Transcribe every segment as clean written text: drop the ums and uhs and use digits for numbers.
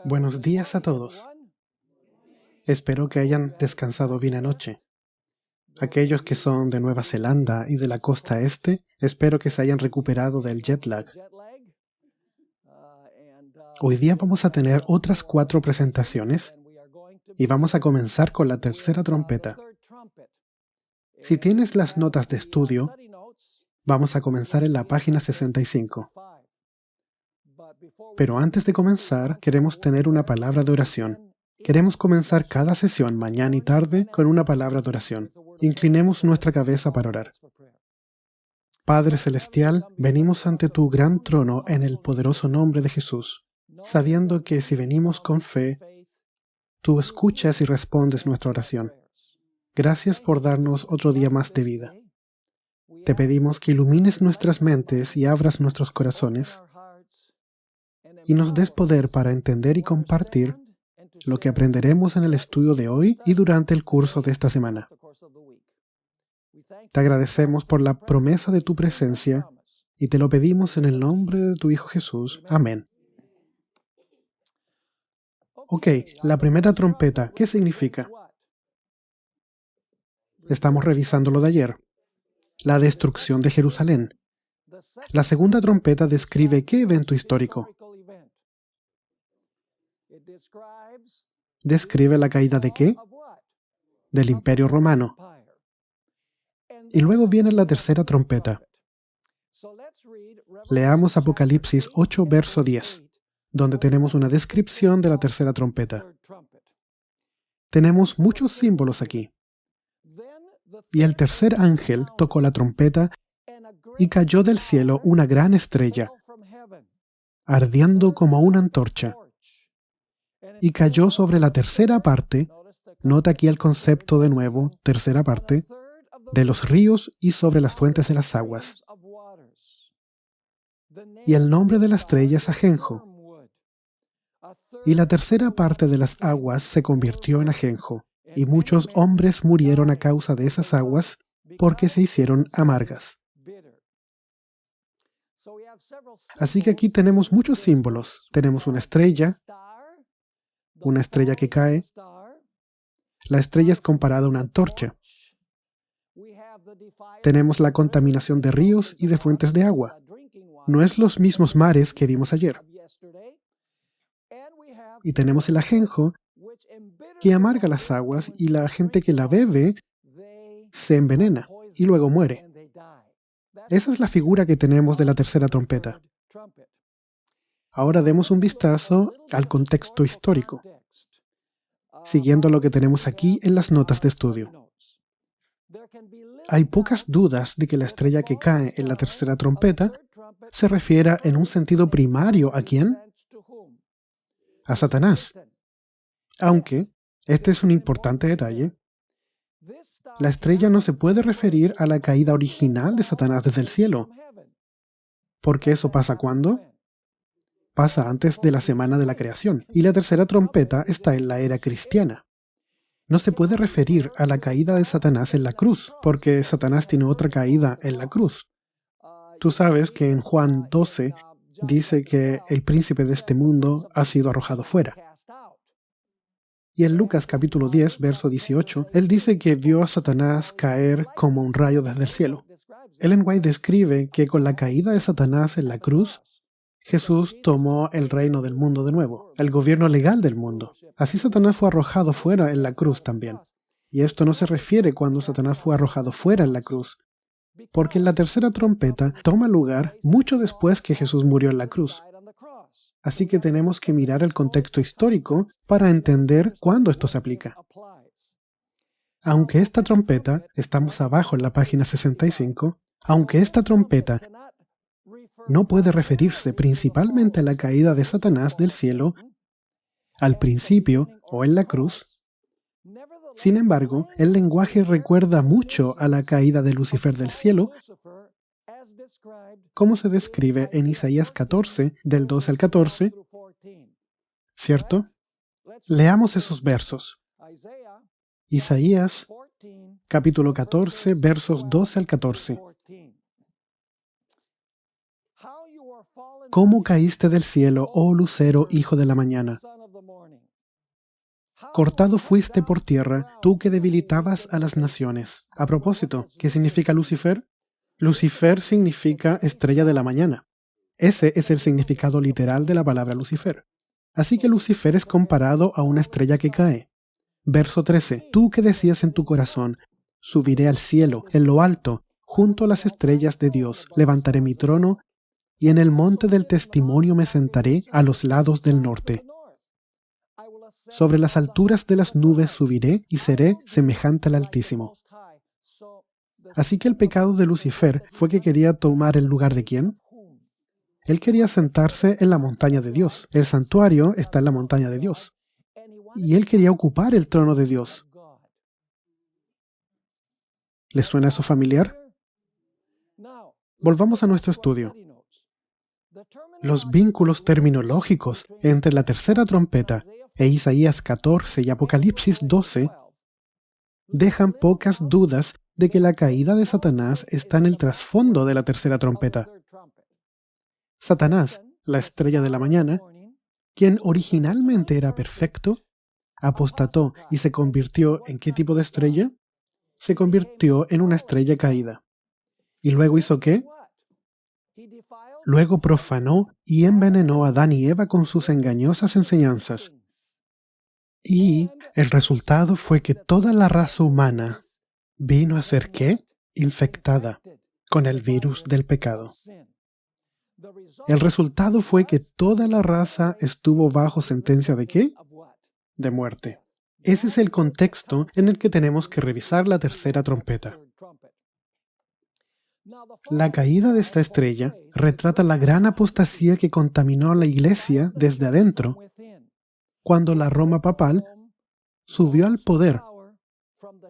Buenos días a todos. Espero que hayan descansado bien anoche. Aquellos que son de Nueva Zelanda y de la costa este, espero que se hayan recuperado del jet lag. Hoy día vamos a tener otras 4 presentaciones y vamos a comenzar con la tercera trompeta. Si tienes las notas de estudio, vamos a comenzar en la página 65. Pero antes de comenzar, queremos tener una palabra de oración. Queremos comenzar cada sesión, mañana y tarde, con una palabra de oración. Inclinemos nuestra cabeza para orar. Padre Celestial, venimos ante tu gran trono en el poderoso nombre de Jesús, sabiendo que si venimos con fe, tú escuchas y respondes nuestra oración. Gracias por darnos otro día más de vida. Te pedimos que ilumines nuestras mentes y abras nuestros corazones y nos des poder para entender y compartir lo que aprenderemos en el estudio de hoy y durante el curso de esta semana. Te agradecemos por la promesa de tu presencia y te lo pedimos en el nombre de tu Hijo Jesús. Amén. Ok, la primera trompeta, ¿qué significa? Estamos revisando lo de ayer. La destrucción de Jerusalén. La segunda trompeta describe qué evento histórico. Describe la caída de ¿qué? Del Imperio Romano. Y luego viene la tercera trompeta. Leamos Apocalipsis 8, verso 10, donde tenemos una descripción de la tercera trompeta. Tenemos muchos símbolos aquí. Y el tercer ángel tocó la trompeta y cayó del cielo una gran estrella, ardiendo como una antorcha, y cayó sobre la tercera parte, nota aquí el concepto de nuevo, tercera parte, de los ríos y sobre las fuentes de las aguas. Y el nombre de la estrella es ajenjo. Y la tercera parte de las aguas se convirtió en ajenjo, y muchos hombres murieron a causa de esas aguas, porque se hicieron amargas. Así que aquí tenemos muchos símbolos. Tenemos una estrella que cae. La estrella es comparada a una antorcha. Tenemos la contaminación de ríos y de fuentes de agua. No es los mismos mares que vimos ayer. Y tenemos el ajenjo, que amarga las aguas y la gente que la bebe se envenena y luego muere. Esa es la figura que tenemos de la tercera trompeta. Ahora demos un vistazo al contexto histórico, siguiendo lo que tenemos aquí en las notas de estudio. Hay pocas dudas de que la estrella que cae en la tercera trompeta se refiera en un sentido primario ¿a quién? A Satanás. Aunque, este es un importante detalle, la estrella no se puede referir a la caída original de Satanás desde el cielo. Porque eso pasa ¿cuándo? Pasa antes de la semana de la creación. Y la tercera trompeta está en la era cristiana. No se puede referir a la caída de Satanás en la cruz, porque Satanás tiene otra caída en la cruz. Tú sabes que en Juan 12 dice que el príncipe de este mundo ha sido arrojado fuera. Y en Lucas capítulo 10, verso 18, él dice que vio a Satanás caer como un rayo desde el cielo. Ellen White describe que con la caída de Satanás en la cruz, Jesús tomó el reino del mundo de nuevo, el gobierno legal del mundo. Así Satanás fue arrojado fuera en la cruz también. Y esto no se refiere cuando Satanás fue arrojado fuera en la cruz, porque la tercera trompeta toma lugar mucho después que Jesús murió en la cruz. Así que tenemos que mirar el contexto histórico para entender cuándo esto se aplica. Aunque esta trompeta, estamos abajo en la página 65, aunque esta trompeta no puede referirse principalmente a la caída de Satanás del cielo, al principio o en la cruz, sin embargo, el lenguaje recuerda mucho a la caída de Lucifer del cielo, como se describe en Isaías 14, del 12 al 14, ¿cierto? Leamos esos versos. Isaías, capítulo 14, versos 12 al 14. ¿Cómo caíste del cielo, oh lucero, hijo de la mañana? Cortado fuiste por tierra, tú que debilitabas a las naciones. A propósito, ¿qué significa Lucifer? Lucifer significa estrella de la mañana. Ese es el significado literal de la palabra Lucifer. Así que Lucifer es comparado a una estrella que cae. Verso 13. Tú que decías en tu corazón, subiré al cielo, en lo alto, junto a las estrellas de Dios, levantaré mi trono, y en el monte del testimonio me sentaré a los lados del norte. Sobre las alturas de las nubes subiré y seré semejante al Altísimo. Así que el pecado de Lucifer fue que quería tomar el lugar de ¿quién? Él quería sentarse en la montaña de Dios. El santuario está en la montaña de Dios. Y él quería ocupar el trono de Dios. ¿Les suena eso familiar? Volvamos a nuestro estudio. Los vínculos terminológicos entre la tercera trompeta e Isaías 14 y Apocalipsis 12 dejan pocas dudas de que la caída de Satanás está en el trasfondo de la tercera trompeta. Satanás, la estrella de la mañana, quien originalmente era perfecto, apostató y se convirtió ¿en qué tipo de estrella? Se convirtió en una estrella caída. ¿Y luego hizo qué? Luego profanó y envenenó a Adán y Eva con sus engañosas enseñanzas. Y el resultado fue que toda la raza humana vino a ser ¿qué? Infectada con el virus del pecado. El resultado fue que toda la raza estuvo bajo sentencia de ¿qué? De muerte. Ese es el contexto en el que tenemos que revisar la tercera trompeta. La caída de esta estrella retrata la gran apostasía que contaminó a la iglesia desde adentro, cuando la Roma papal subió al poder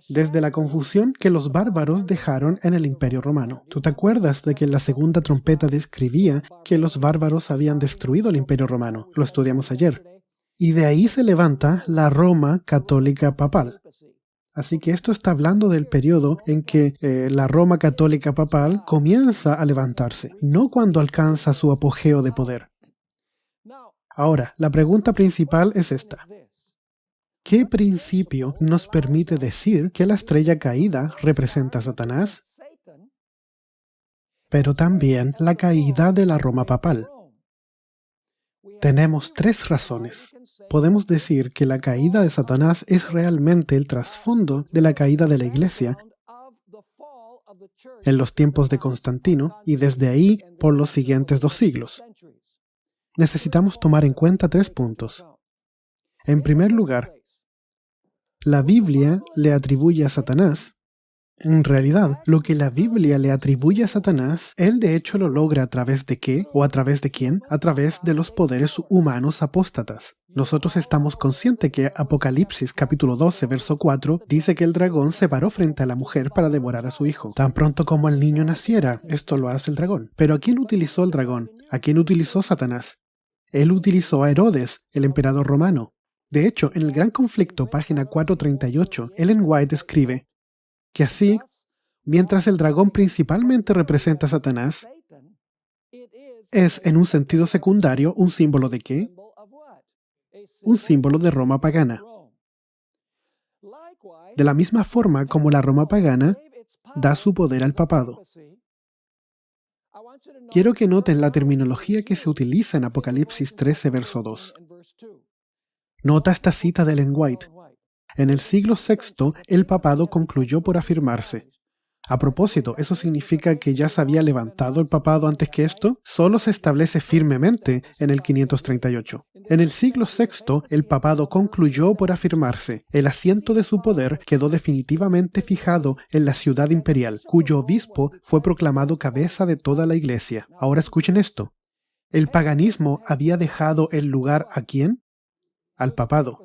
desde la confusión que los bárbaros dejaron en el Imperio Romano. ¿Tú te acuerdas de que la segunda trompeta describía que los bárbaros habían destruido el Imperio Romano? Lo estudiamos ayer. Y de ahí se levanta la Roma católica papal. Así que esto está hablando del periodo en que la Roma católica papal comienza a levantarse, no cuando alcanza su apogeo de poder. Ahora, la pregunta principal es esta. ¿Qué principio nos permite decir que la estrella caída representa a Satanás, pero también la caída de la Roma papal? Tenemos tres razones. Podemos decir que la caída de Satanás es realmente el trasfondo de la caída de la Iglesia en los tiempos de Constantino y desde ahí por los siguientes 2 siglos. Necesitamos tomar en cuenta 3 puntos. En primer lugar, la Biblia le atribuye a Satanás. En realidad, lo que la Biblia le atribuye a Satanás, él de hecho lo logra a través de ¿qué? ¿O a través de quién? A través de los poderes humanos apóstatas. Nosotros estamos conscientes que Apocalipsis capítulo 12, verso 4, dice que el dragón se paró frente a la mujer para devorar a su hijo. Tan pronto como el niño naciera, esto lo hace el dragón. Pero ¿a quién utilizó el dragón? ¿A quién utilizó Satanás? Él utilizó a Herodes, el emperador romano. De hecho, en el Gran Conflicto, página 438, Ellen White escribe que así, mientras el dragón principalmente representa a Satanás, es en un sentido secundario un símbolo de ¿qué? Un símbolo de Roma pagana. De la misma forma como la Roma pagana da su poder al papado. Quiero que noten la terminología que se utiliza en Apocalipsis 13, verso 2. Nota esta cita de Ellen White. En el siglo VI, el papado concluyó por afirmarse. A propósito, ¿eso significa que ya se había levantado el papado antes que esto? Solo se establece firmemente en el 538. En el siglo VI, el papado concluyó por afirmarse. El asiento de su poder quedó definitivamente fijado en la ciudad imperial, cuyo obispo fue proclamado cabeza de toda la iglesia. Ahora escuchen esto. El paganismo había dejado el lugar ¿a quién? Al papado.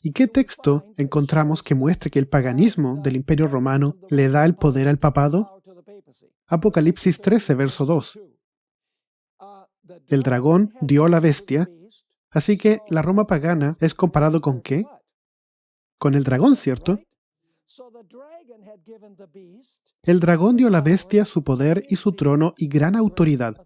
¿Y qué texto encontramos que muestre que el paganismo del Imperio Romano le da el poder al papado? Apocalipsis 13, verso 2. El dragón dio a la bestia, así que la Roma pagana es comparado ¿con qué? Con el dragón, ¿cierto? El dragón dio a la bestia su poder y su trono y gran autoridad.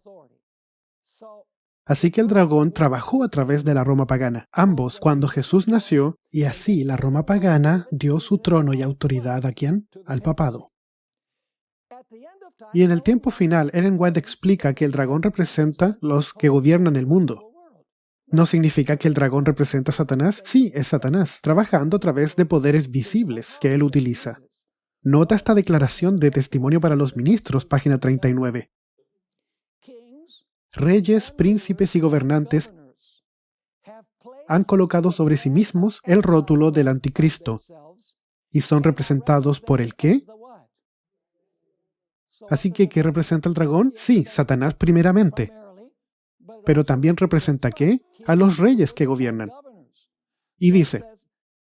Así que el dragón trabajó a través de la Roma pagana, ambos cuando Jesús nació, y así la Roma pagana dio su trono y autoridad ¿a quién? Al papado. Y en el tiempo final, Ellen White explica que el dragón representa los que gobiernan el mundo. ¿No significa que el dragón representa a Satanás? Sí, es Satanás, trabajando a través de poderes visibles que él utiliza. Nota esta declaración de Testimonio para los Ministros, página 39. Reyes, príncipes y gobernantes han colocado sobre sí mismos el rótulo del anticristo y son representados por el ¿qué? Así que, ¿qué representa el dragón? Sí, Satanás primeramente. Pero también representa ¿qué? A los reyes que gobiernan. Y dice,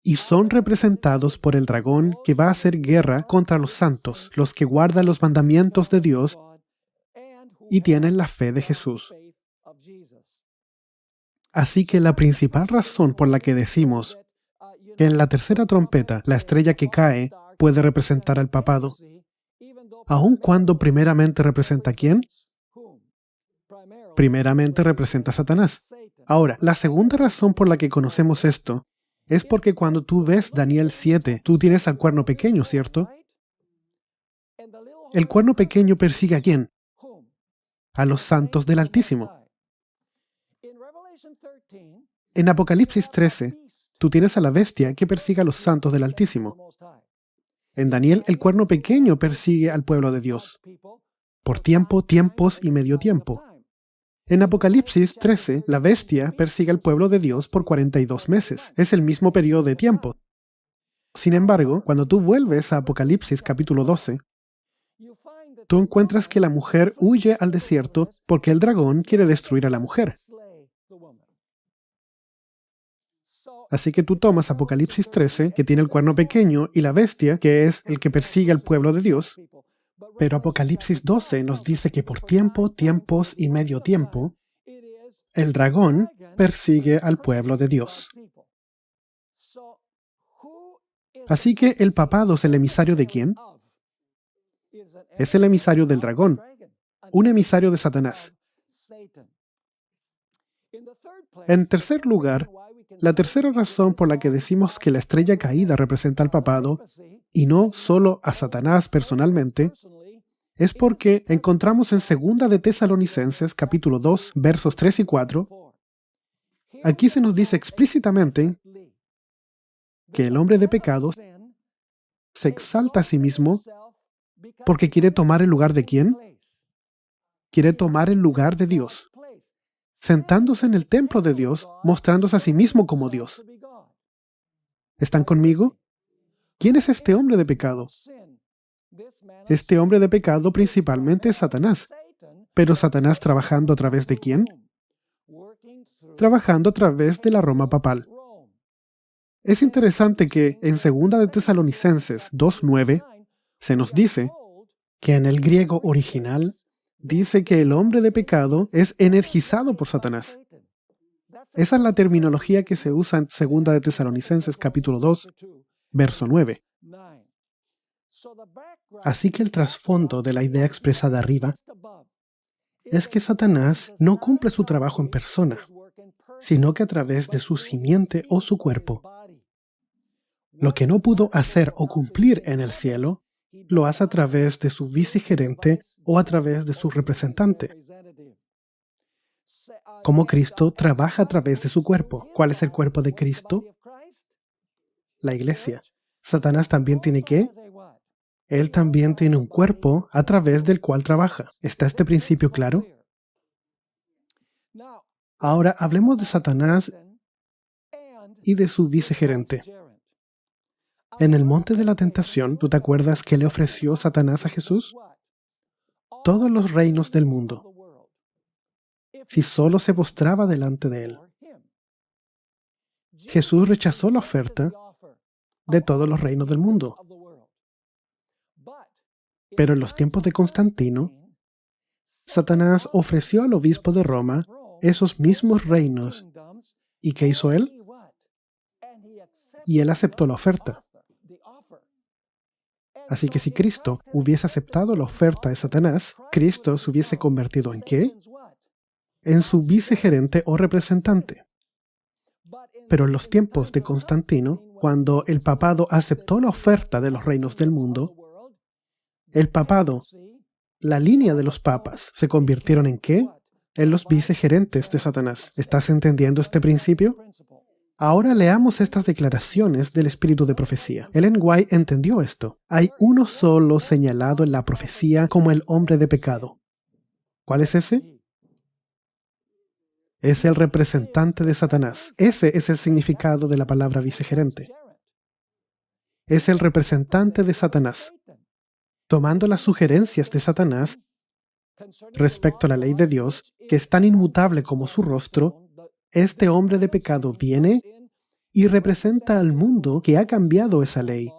y son representados por el dragón que va a hacer guerra contra los santos, los que guardan los mandamientos de Dios y tienen la fe de Jesús. Así que la principal razón por la que decimos que en la tercera trompeta la estrella que cae puede representar al papado, aun cuando primeramente representa ¿a quién? Primeramente representa a Satanás. Ahora, la segunda razón por la que conocemos esto es porque cuando tú ves Daniel 7, tú tienes al cuerno pequeño, ¿cierto? El cuerno pequeño persigue ¿a quién? A los santos del Altísimo. En Apocalipsis 13, tú tienes a la bestia que persigue a los santos del Altísimo. En Daniel, el cuerno pequeño persigue al pueblo de Dios por tiempo, tiempos y medio tiempo. En Apocalipsis 13, la bestia persigue al pueblo de Dios por 42 meses. Es el mismo periodo de tiempo. Sin embargo, cuando tú vuelves a Apocalipsis capítulo 12, tú encuentras que la mujer huye al desierto porque el dragón quiere destruir a la mujer. Así que tú tomas Apocalipsis 13, que tiene el cuerno pequeño, y la bestia, que es el que persigue al pueblo de Dios. Pero Apocalipsis 12 nos dice que por tiempo, tiempos y medio tiempo, el dragón persigue al pueblo de Dios. Así que el papado es el emisario ¿de quién? Es el emisario del dragón, un emisario de Satanás. En tercer lugar, la tercera razón por la que decimos que la estrella caída representa al papado, y no solo a Satanás personalmente, es porque encontramos en 2 de Tesalonicenses, capítulo 2, versos 3 y 4, aquí se nos dice explícitamente que el hombre de pecado se exalta a sí mismo porque quiere tomar el lugar ¿de quién? Quiere tomar el lugar de Dios, sentándose en el templo de Dios, mostrándose a sí mismo como Dios. ¿Están conmigo? ¿Quién es este hombre de pecado? Este hombre de pecado principalmente es Satanás. Pero Satanás trabajando a través ¿de quién? Trabajando a través de la Roma papal. Es interesante que en 2 de Tesalonicenses 2:9 se nos dice que en el griego original dice que el hombre de pecado es energizado por Satanás. Esa es la terminología que se usa en 2 de Tesalonicenses capítulo 2, verso 9. Así que el trasfondo de la idea expresada arriba es que Satanás no cumple su trabajo en persona, sino que a través de su simiente o su cuerpo. Lo que no pudo hacer o cumplir en el cielo, lo hace a través de su vicegerente o a través de su representante. Como Cristo trabaja a través de su cuerpo. ¿Cuál es el cuerpo de Cristo? La iglesia. Satanás también tiene ¿qué? Él también tiene un cuerpo a través del cual trabaja. ¿Está este principio claro? Ahora hablemos de Satanás y de su vicegerente. En el monte de la tentación, ¿tú te acuerdas qué le ofreció Satanás a Jesús? Todos los reinos del mundo, si solo se postraba delante de él. Jesús rechazó la oferta de todos los reinos del mundo. Pero en los tiempos de Constantino, Satanás ofreció al obispo de Roma esos mismos reinos. ¿Y qué hizo él? Y él aceptó la oferta. Así que si Cristo hubiese aceptado la oferta de Satanás, Cristo se hubiese convertido ¿en qué? en su vicegerente o representante. Pero en los tiempos de Constantino, cuando el papado aceptó la oferta de los reinos del mundo, el papado, la línea de los papas, se convirtieron ¿en qué? En los vicegerentes de Satanás. ¿Estás entendiendo este principio? Ahora leamos estas declaraciones del espíritu de profecía. Ellen White entendió esto. Hay uno solo señalado en la profecía como el hombre de pecado. ¿Cuál es ese? Es el representante de Satanás. Ese es el significado de la palabra vicegerente. Es el representante de Satanás. Tomando las sugerencias de Satanás respecto a la ley de Dios, que es tan inmutable como su rostro, este hombre de pecado viene y representa al mundo que ha cambiado esa ley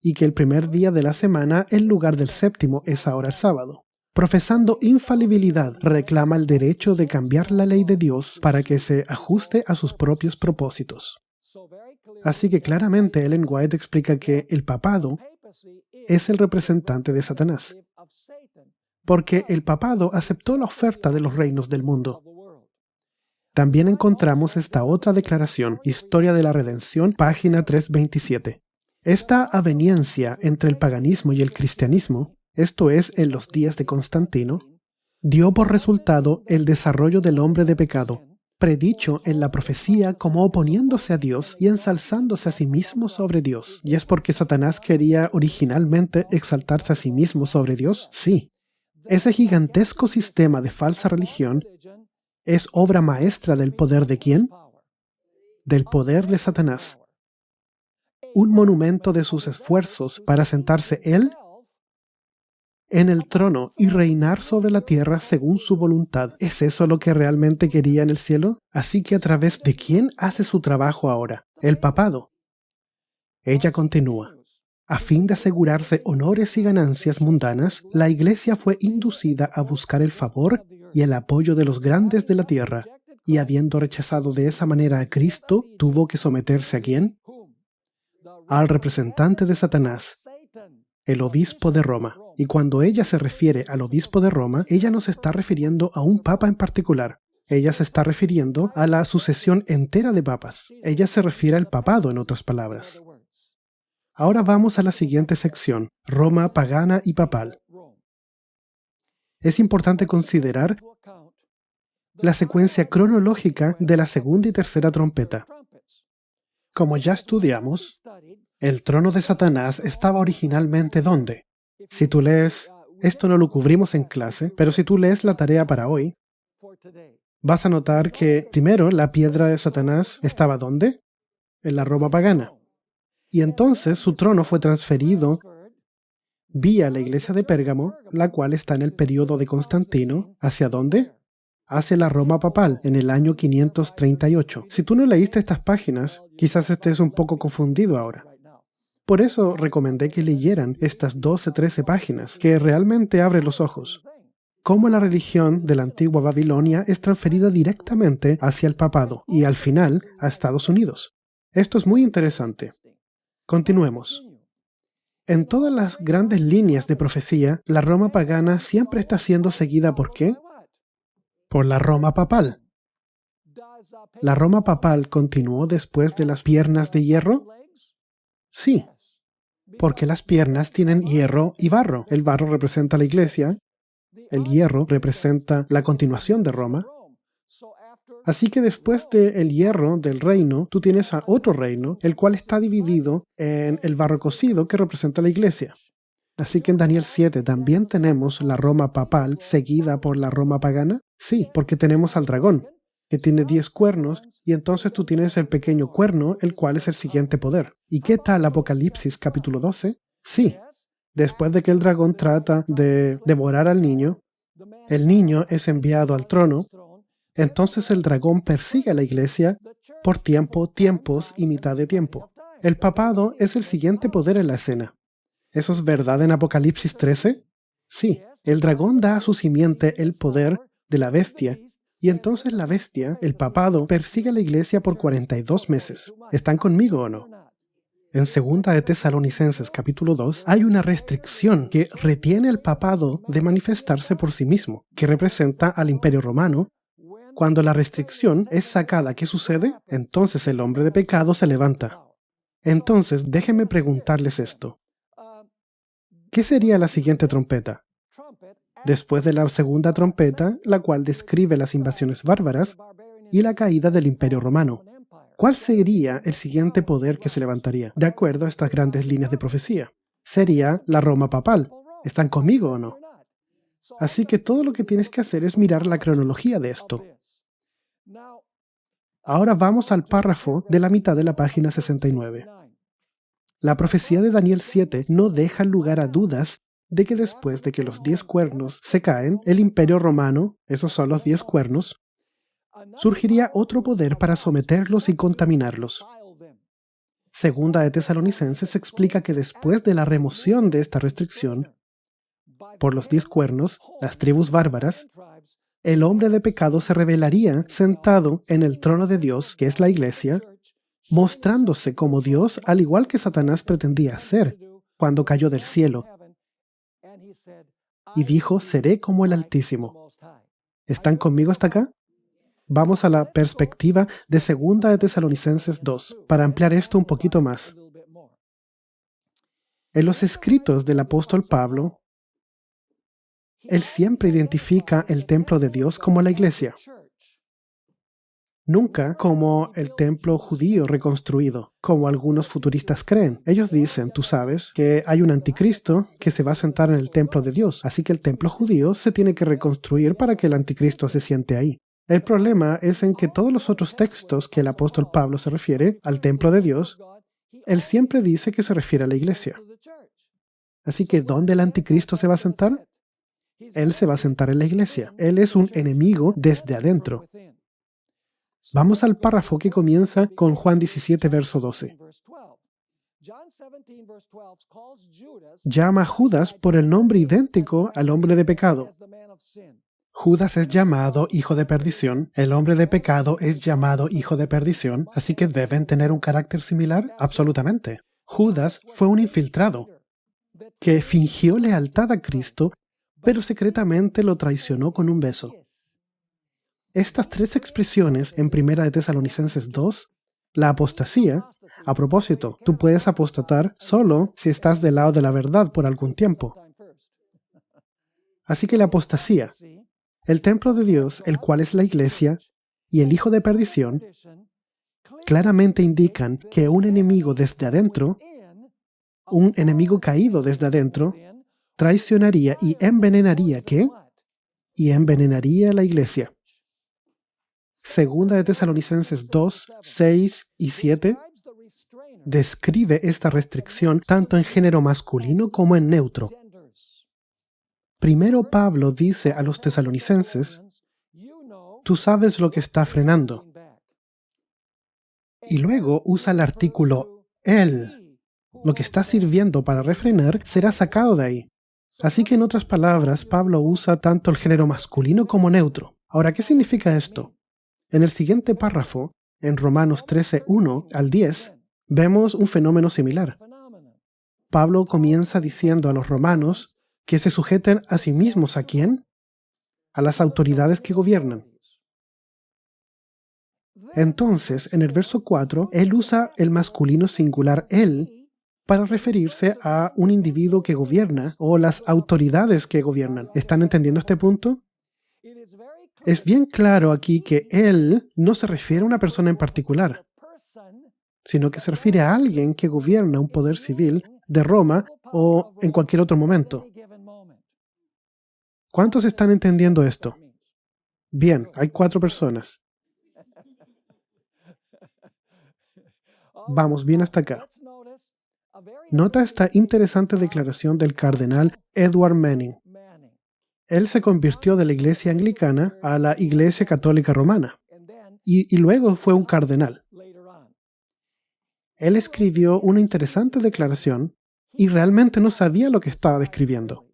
y que el primer día de la semana, en lugar del séptimo, es ahora el sábado. Profesando infalibilidad, reclama el derecho de cambiar la ley de Dios para que se ajuste a sus propios propósitos. Así que claramente Ellen White explica que el papado es el representante de Satanás, porque el papado aceptó la oferta de los reinos del mundo. También encontramos esta otra declaración, Historia de la Redención, página 327. Esta aveniencia entre el paganismo y el cristianismo, esto es, en los días de Constantino, dio por resultado el desarrollo del hombre de pecado, predicho en la profecía como oponiéndose a Dios y ensalzándose a sí mismo sobre Dios. ¿Y es porque Satanás quería originalmente exaltarse a sí mismo sobre Dios? Sí. Ese gigantesco sistema de falsa religión es obra maestra del poder ¿de quién? Del poder de Satanás. Un monumento de sus esfuerzos para sentarse él en el trono y reinar sobre la tierra según su voluntad. ¿Es eso lo que realmente quería en el cielo? Así que ¿a través de quién hace su trabajo ahora? El papado. Ella continúa. A fin de asegurarse honores y ganancias mundanas, la Iglesia fue inducida a buscar el favor y el apoyo de los grandes de la tierra, y habiendo rechazado de esa manera a Cristo, tuvo que someterse ¿a quién? Al representante de Satanás, el obispo de Roma. Y cuando ella se refiere al obispo de Roma, ella no se está refiriendo a un papa en particular. Ella se está refiriendo a la sucesión entera de papas. Ella se refiere al papado, en otras palabras. Ahora vamos a la siguiente sección, Roma pagana y papal. Es importante considerar la secuencia cronológica de la segunda y tercera trompeta. Como ya estudiamos, el trono de Satanás estaba originalmente ¿dónde? Si tú lees, esto no lo cubrimos en clase, pero si tú lees la tarea para hoy, vas a notar que primero la piedra de Satanás estaba ¿dónde? En la Roma pagana. Y entonces su trono fue transferido vía la iglesia de Pérgamo, la cual está en el período de Constantino. ¿Hacia dónde? Hacia la Roma papal, en el año 538. Si tú no leíste estas páginas, quizás estés un poco confundido ahora. Por eso recomendé que leyeran estas 12-13 páginas, que realmente abren los ojos. Cómo la religión de la antigua Babilonia es transferida directamente hacia el papado y al final a Estados Unidos. Esto es muy interesante. Continuemos. En todas las grandes líneas de profecía, la Roma pagana siempre está siendo seguida ¿por qué? Por la Roma papal. ¿La Roma papal continuó después de las piernas de hierro? Sí, porque las piernas tienen hierro y barro. El barro representa la iglesia, el hierro representa la continuación de Roma. Así que después del hierro del reino, tú tienes a otro reino, el cual está dividido en el barro cocido que representa la iglesia. Así que en Daniel 7 también tenemos la Roma papal seguida por la Roma pagana. Sí, porque tenemos al dragón, que tiene 10 cuernos, y entonces tú tienes el pequeño cuerno, el cual es el siguiente poder. ¿Y qué tal Apocalipsis capítulo 12? Sí, después de que el dragón trata de devorar al niño, el niño es enviado al trono. Entonces el dragón persigue a la iglesia por tiempo, tiempos y mitad de tiempo. El papado es el siguiente poder en la escena. ¿Eso es verdad en Apocalipsis 13? Sí, el dragón da a su simiente el poder de la bestia, y entonces la bestia, el papado, persigue a la iglesia por 42 meses. ¿Están conmigo o no? En 2 de Tesalonicenses capítulo 2 hay una restricción que retiene al papado de manifestarse por sí mismo, que representa al Imperio Romano, Cuando la restricción es sacada, ¿qué sucede? Entonces el hombre de pecado se levanta. Entonces, déjenme preguntarles esto. ¿Qué sería la siguiente trompeta? Después de la segunda trompeta, la cual describe las invasiones bárbaras y la caída del Imperio Romano. ¿Cuál sería el siguiente poder que se levantaría? De acuerdo a estas grandes líneas de profecía. Sería la Roma papal. ¿Están conmigo o no? Así que todo lo que tienes que hacer es mirar la cronología de esto. Ahora vamos al párrafo de la mitad de la página 69. La profecía de Daniel 7 no deja lugar a dudas de que después de que los 10 cuernos se caen, el Imperio Romano, esos son los 10 cuernos, surgiría otro poder para someterlos y contaminarlos. Segunda de Tesalonicenses explica que después de la remoción de esta restricción por los 10 cuernos, las tribus bárbaras, el hombre de pecado se revelaría sentado en el trono de Dios, que es la iglesia, mostrándose como Dios, al igual que Satanás pretendía hacer cuando cayó del cielo. Y dijo, seré como el Altísimo. ¿Están conmigo hasta acá? Vamos a la perspectiva de Segunda de Tesalonicenses 2, para ampliar esto un poquito más. En los escritos del apóstol Pablo, él siempre identifica el templo de Dios como la iglesia, nunca como el templo judío reconstruido, como algunos futuristas creen. Ellos dicen, tú sabes, que hay un anticristo que se va a sentar en el templo de Dios, así que el templo judío se tiene que reconstruir para que el anticristo se siente ahí. El problema es en que todos los otros textos que el apóstol Pablo se refiere al templo de Dios, él siempre dice que se refiere a la iglesia. Así que, ¿dónde el anticristo se va a sentar? Él se va a sentar en la iglesia. Él es un enemigo desde adentro. Vamos al párrafo que comienza con Juan 17, verso 12. Llama a Judas por el nombre idéntico al hombre de pecado. Judas es llamado hijo de perdición, el hombre de pecado es llamado hijo de perdición, así que deben tener un carácter similar, absolutamente. Judas fue un infiltrado que fingió lealtad a Cristo, pero secretamente lo traicionó con un beso. Estas tres expresiones en 1 de Tesalonicenses 2, la apostasía, a propósito, tú puedes apostatar solo si estás del lado de la verdad por algún tiempo. Así que la apostasía, el templo de Dios, el cual es la iglesia, y el hijo de perdición, claramente indican que un enemigo desde adentro, un enemigo caído desde adentro, traicionaría y envenenaría ¿qué? Y envenenaría la iglesia. Segunda de Tesalonicenses 2, 6 y 7 describe esta restricción tanto en género masculino como en neutro. Primero Pablo dice a los tesalonicenses, tú sabes lo que está frenando. Y luego usa el artículo él. Lo que está sirviendo para refrenar será sacado de ahí. Así que en otras palabras, Pablo usa tanto el género masculino como neutro. Ahora, ¿qué significa esto? En el siguiente párrafo, en Romanos 13, 1 al 10, vemos un fenómeno similar. Pablo comienza diciendo a los romanos que se sujeten a sí mismos. ¿A quién? A las autoridades que gobiernan. Entonces, en el verso 4, él usa el masculino singular él para referirse a un individuo que gobierna o las autoridades que gobiernan. ¿Están entendiendo este punto? Es bien claro aquí que él no se refiere a una persona en particular, sino que se refiere a alguien que gobierna un poder civil de Roma o en cualquier otro momento. ¿Cuántos están entendiendo esto? Bien, hay 4 personas. Vamos bien hasta acá. Nota esta interesante declaración del cardenal Edward Manning. Él se convirtió de la iglesia anglicana a la iglesia católica romana y luego fue un cardenal. Él escribió una interesante declaración y realmente no sabía lo que estaba describiendo.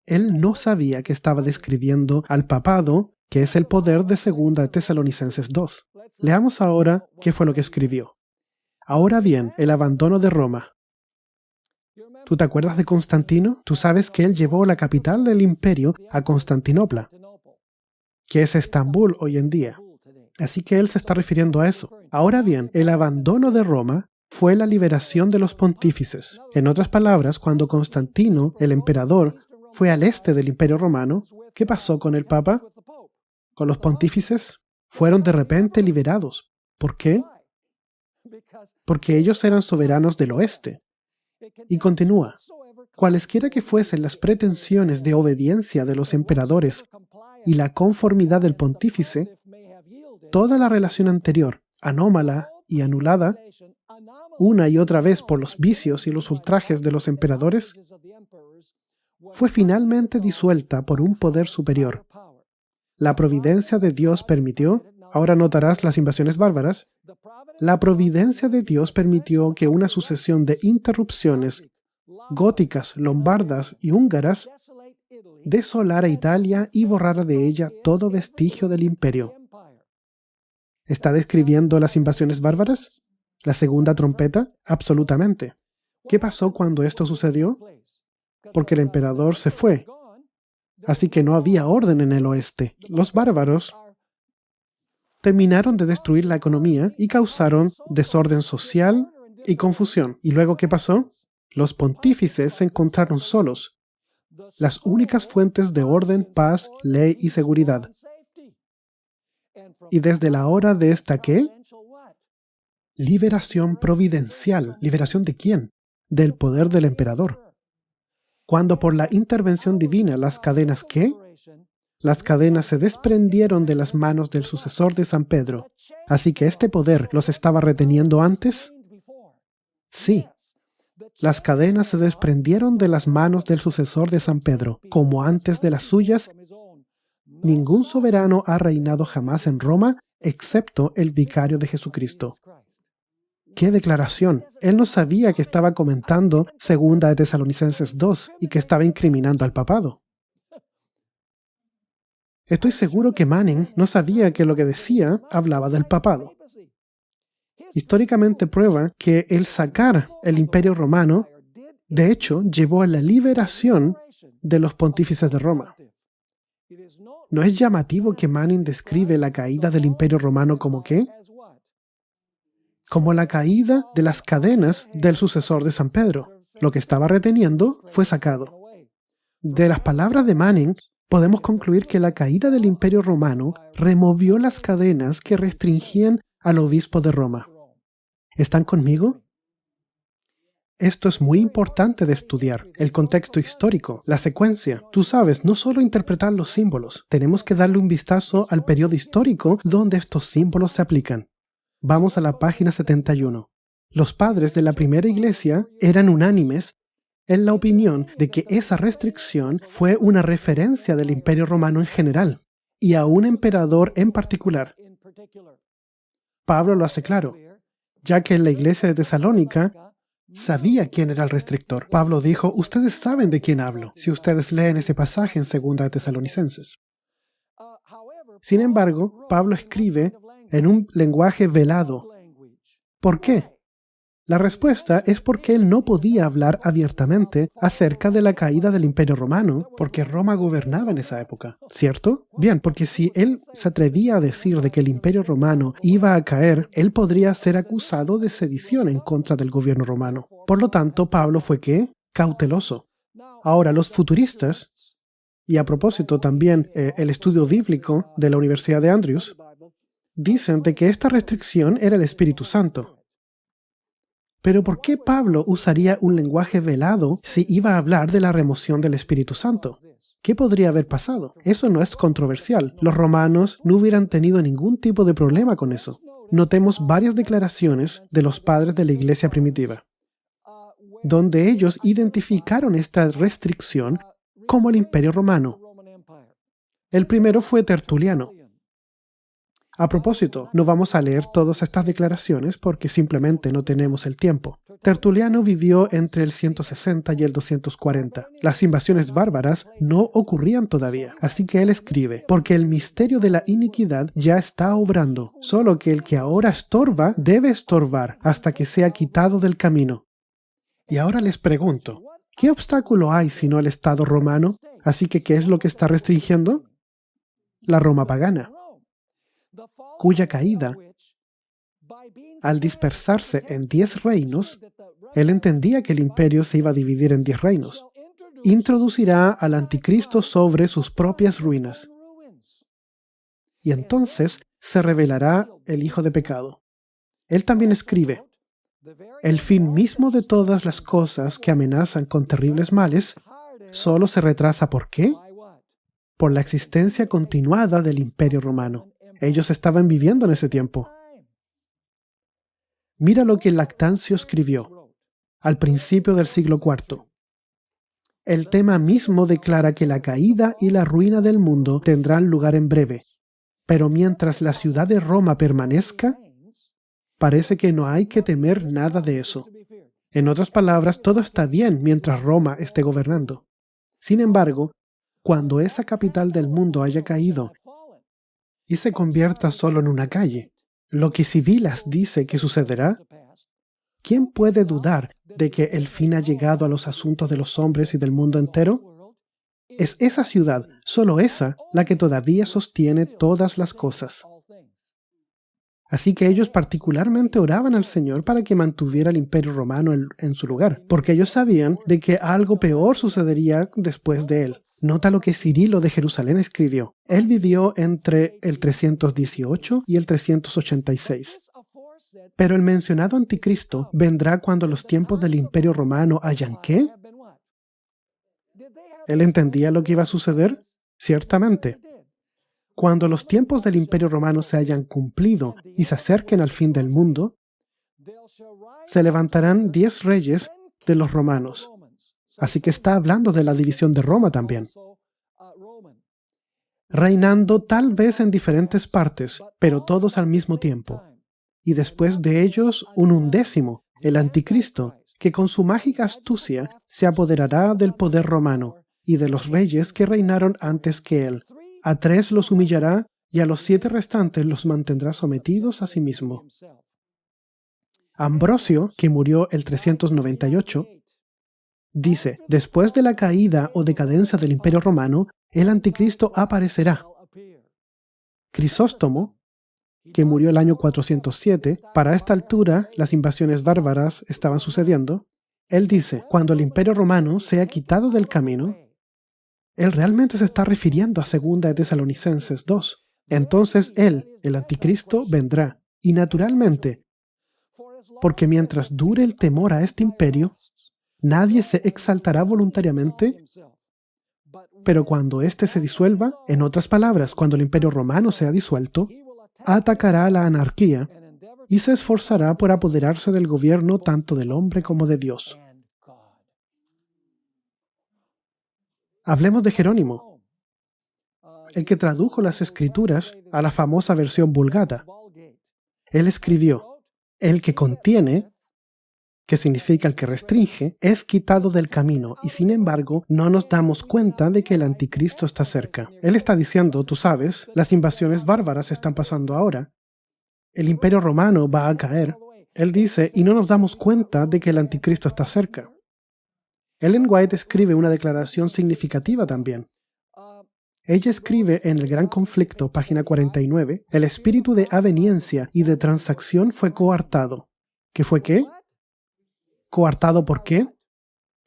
Él no sabía que estaba describiendo al papado, que es el poder de Segunda de Tesalonicenses 2. Leamos ahora qué fue lo que escribió. Ahora bien, el abandono de Roma. ¿Tú te acuerdas de Constantino? Tú sabes que él llevó la capital del imperio a Constantinopla. que es Estambul hoy en día. Así que él se está refiriendo a eso. Ahora bien, el abandono de Roma fue la liberación de los pontífices. En otras palabras, cuando Constantino, el emperador, fue al este del Imperio Romano, ¿qué pasó con el Papa? Con los pontífices fueron de repente liberados. ¿Por qué? Porque ellos eran soberanos del oeste. Y continúa. Cualesquiera que fuesen las pretensiones de obediencia de los emperadores y la conformidad del pontífice, toda la relación anterior, anómala y anulada, una y otra vez por los vicios y los ultrajes de los emperadores, fue finalmente disuelta por un poder superior. La providencia de Dios permitió, ahora notarás las invasiones bárbaras, la providencia de Dios permitió que una sucesión de interrupciones góticas, lombardas y húngaras desolara Italia y borrara de ella todo vestigio del imperio. ¿Está describiendo las invasiones bárbaras? ¿La segunda trompeta? Absolutamente. ¿Qué pasó cuando esto sucedió? Porque el emperador se fue. Así que no había orden en el oeste. Los bárbaros terminaron de destruir la economía y causaron desorden social y confusión. ¿Y luego qué pasó? Los pontífices se encontraron solos, las únicas fuentes de orden, paz, ley y seguridad. Y desde la hora de esta, ¿qué? Liberación providencial. ¿Liberación de quién? Del poder del emperador. Cuando por la intervención divina las cadenas, ¿qué? Las cadenas se desprendieron de las manos del sucesor de San Pedro. Así que este poder los estaba reteniendo antes. Sí. Las cadenas se desprendieron de las manos del sucesor de San Pedro, como antes de las suyas. Ningún soberano ha reinado jamás en Roma, excepto el vicario de Jesucristo. ¡Qué declaración! Él no sabía que estaba comentando 2 de Tesalonicenses 2 y que estaba incriminando al papado. Estoy seguro que Manning no sabía que lo que decía hablaba del papado. Históricamente prueba que el sacar el Imperio Romano, de hecho, llevó a la liberación de los pontífices de Roma. ¿No es llamativo que Manning describe la caída del Imperio Romano como qué? Como la caída de las cadenas del sucesor de San Pedro. Lo que estaba reteniendo fue sacado. De las palabras de Manning, podemos concluir que la caída del Imperio Romano removió las cadenas que restringían al obispo de Roma. ¿Están conmigo? Esto es muy importante de estudiar, el contexto histórico, la secuencia. Tú sabes, no solo interpretar los símbolos, tenemos que darle un vistazo al periodo histórico donde estos símbolos se aplican. Vamos a la página 71. Los padres de la primera iglesia eran unánimes en la opinión de que esa restricción fue una referencia del Imperio Romano en general y a un emperador en particular. Pablo lo hace claro, ya que en la iglesia de Tesalónica sabía quién era el restrictor. Pablo dijo, ustedes saben de quién hablo, si ustedes leen ese pasaje en 2 de Tesalonicenses. Sin embargo, Pablo escribe en un lenguaje velado. ¿Por qué? La respuesta es porque él no podía hablar abiertamente acerca de la caída del Imperio Romano, porque Roma gobernaba en esa época, ¿cierto? Bien, porque si él se atrevía a decir de que el Imperio Romano iba a caer, él podría ser acusado de sedición en contra del gobierno romano. Por lo tanto, Pablo fue ¿qué? Cauteloso. Ahora, los futuristas, y a propósito también el estudio bíblico de la Universidad de Andrews, dicen de que esta restricción era el Espíritu Santo. Pero ¿por qué Pablo usaría un lenguaje velado si iba a hablar de la remoción del Espíritu Santo? ¿Qué podría haber pasado? Eso no es controversial. Los romanos no hubieran tenido ningún tipo de problema con eso. Notemos varias declaraciones de los padres de la iglesia primitiva, donde ellos identificaron esta restricción como el Imperio Romano. El primero fue Tertuliano. A propósito, no vamos a leer todas estas declaraciones porque simplemente no tenemos el tiempo. Tertuliano vivió entre el 160 y el 240. Las invasiones bárbaras no ocurrían todavía, así que él escribe, porque el misterio de la iniquidad ya está obrando, solo que el que ahora estorba debe estorbar hasta que sea quitado del camino. Y ahora les pregunto, ¿qué obstáculo hay sino el Estado romano? Así que, ¿qué es lo que está restringiendo? la Roma pagana, cuya caída, al dispersarse en 10 reinos, él entendía que el imperio se iba a dividir en 10 reinos, introducirá al anticristo sobre sus propias ruinas. Y entonces se revelará el hijo de pecado. Él también escribe: el fin mismo de todas las cosas que amenazan con terribles males solo se retrasa. ¿Por qué? Por la existencia continuada del Imperio Romano. Ellos estaban viviendo en ese tiempo. Mira lo que Lactancio escribió al principio del siglo IV. El tema mismo declara que la caída y la ruina del mundo tendrán lugar en breve, pero mientras la ciudad de Roma permanezca, parece que no hay que temer nada de eso. En otras palabras, todo está bien mientras Roma esté gobernando. Sin embargo, cuando esa capital del mundo haya caído y se convierta solo en una calle, lo que Civilas dice que sucederá, ¿quién puede dudar de que el fin ha llegado a los asuntos de los hombres y del mundo entero? Es esa ciudad, solo esa, la que todavía sostiene todas las cosas. Así que ellos particularmente oraban al Señor para que mantuviera el Imperio Romano en su lugar, porque ellos sabían de que algo peor sucedería después de él. Nota lo que Cirilo de Jerusalén escribió. Él vivió entre el 318 y el 386. Pero el mencionado anticristo vendrá cuando los tiempos del Imperio Romano hayan ¿qué? ¿Él entendía lo que iba a suceder? Ciertamente. Cuando los tiempos del Imperio Romano se hayan cumplido y se acerquen al fin del mundo, se levantarán 10 reyes de los romanos. Así que está hablando de la división de Roma también. Reinando tal vez en diferentes partes, pero todos al mismo tiempo. Y después de ellos, un 11º, el anticristo, que con su mágica astucia se apoderará del poder romano y de los reyes que reinaron antes que él. A 3 los humillará y a los 7 restantes los mantendrá sometidos a sí mismo. Ambrosio, que murió el 398, dice: después de la caída o decadencia del Imperio Romano, el anticristo aparecerá. Crisóstomo, que murió el año 407, para esta altura las invasiones bárbaras estaban sucediendo, él dice: cuando el Imperio Romano sea quitado del camino, él realmente se está refiriendo a 2 de Tesalonicenses 2. Entonces él, el anticristo, vendrá. Y naturalmente, porque mientras dure el temor a este imperio, nadie se exaltará voluntariamente, pero cuando éste se disuelva, en otras palabras, cuando el Imperio Romano sea disuelto, atacará a la anarquía y se esforzará por apoderarse del gobierno tanto del hombre como de Dios. Hablemos de Jerónimo, el que tradujo las Escrituras a la famosa versión Vulgata. Él escribió: el que contiene, que significa el que restringe, es quitado del camino, y sin embargo no nos damos cuenta de que el anticristo está cerca. Él está diciendo: tú sabes, las invasiones bárbaras están pasando ahora. El Imperio Romano va a caer. Él dice, y no nos damos cuenta de que el anticristo está cerca. Ellen White escribe una declaración significativa también. Ella escribe en El Gran Conflicto, página 49, el espíritu de aveniencia y de transacción fue coartado. ¿Qué fue qué? ¿Coartado por qué?